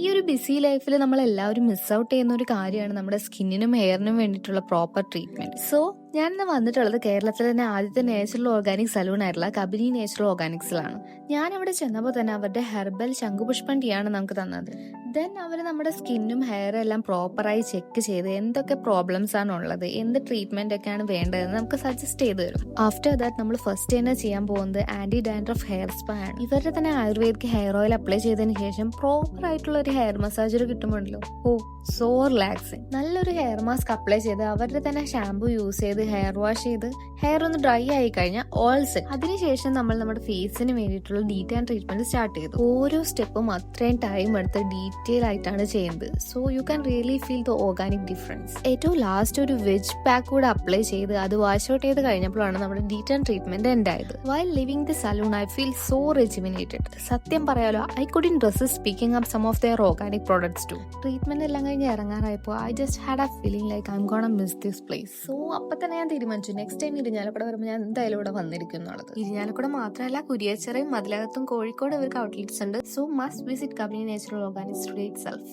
ഈ ഒരു ബിസി ലൈഫിൽ നമ്മൾ എല്ലാവരും മിസ് ഔട്ട് ചെയ്യുന്ന ഒരു കാര്യമാണ് നമ്മുടെ സ്കിന്നിനും ഹെയറിനും വേണ്ടിയിട്ടുള്ള പ്രോപ്പർ ട്രീറ്റ്മെന്റ്. സോ ഞാനിന്ന് വന്നിട്ടുള്ളത് കേരളത്തിലെ തന്നെ ആദ്യത്തെ നാച്ചുറൽ ഓർഗാനിക് സലൂൺ ആയിട്ടുള്ള കബനി നാച്ചുറൽ ഓർഗാനിക്സിലാണ്. ഞാൻ അവിടെ ചെന്നപ്പോൾ തന്നെ അവരുടെ ഹെർബൽ ശംഖുപുഷ്പം ടീ ആണ് നമുക്ക് തന്നത്. ദെൻ അവർ നമ്മുടെ സ്കിന്നും ഹെയറും എല്ലാം പ്രോപ്പറായി ചെക്ക് ചെയ്ത് എന്തൊക്കെ പ്രോബ്ലംസ് ആണ് ഉള്ളത്, എന്ത് ട്രീറ്റ്മെന്റ് ഒക്കെയാണ് വേണ്ടതെന്ന് നമുക്ക് സജസ്റ്റ് ചെയ്ത് തരും. ആഫ്റ്റർ ദാറ്റ് നമ്മൾ ഫസ്റ്റ് തന്നെ ചെയ്യാൻ പോകുന്നത് ആന്റി ഡാൻഡ്രഫ് ഹെയർ സ്പാ ആണ്. ഇവരുടെ തന്നെ ആയുർവേദിക് ഹെയർ ഓയിൽ അപ്ലൈ ചെയ്തതിന് ശേഷം പ്രോപ്പർ ആയിട്ടുള്ള ഒരു ഹെയർ മസാജർ കിട്ടുമല്ലോ. ഓ സോ റിലാക്സിങ്. നല്ലൊരു ഹെയർ മാസ്ക് അപ്ലൈ ചെയ്ത് അവരുടെ തന്നെ ഷാമ്പു യൂസ് ചെയ്ത് ഹെയർ വാഷ് ചെയ്ത് ഹെയർ ഒന്ന് ഡ്രൈ ആയി കഴിഞ്ഞാൽ ഓൾ സെറ്റ്. അതിനുശേഷം നമ്മൾ നമ്മുടെ ഫേസിന് വേണ്ടിയിട്ടുള്ള ഡീറ്റെയിൽ ട്രീറ്റ്മെന്റ് സ്റ്റാർട്ട് ചെയ്തു. ഓരോ സ്റ്റെപ്പും അത്രയും ടൈം എടുത്ത് ഡീറ്റെയിൽ ആയിട്ടാണ് ചെയ്യുന്നത്. So you can really feel the organic difference. ഏറ്റവും ലാസ്റ്റ് ഒരു വെജ് പാക്ക് കൂടെ അപ്ലൈ ചെയ്ത് അത് വാഷ് ഔട്ട് ചെയ്ത് കഴിഞ്ഞപ്പോഴാണ് നമ്മുടെ ഡീറ്റെയിൽ ട്രീറ്റ്മെന്റ് എൻഡ് ആയത്. While living the salon I feel so rejuvenated. സത്യം പറയാലോ, I couldn't resist speaking up some of their organic products too. Treatment എല്ലാം കഴിഞ്ഞ് ഇറങ്ങാറായപ്പോൾ I just had a feeling like I'm gonna miss this place. So അപ്പൊ തന്നെ ഞാൻ തീരുമാനിച്ചു next time Irinjalakuda വരുമ്പോൾ ഞാൻ എന്തായാലും ഇവിടെ വന്നിരിക്കും എന്നുള്ളത്. ഇരിഞ്ഞാലക്കുട മാത്രമല്ല, കുരിയച്ചിറയും മതിലകത്തും കോഴിക്കോട് ഇവർക്ക് ഔട്ട്ലെറ്റ്സ് ഉണ്ട്. So must visit Kabani natural organics today itself.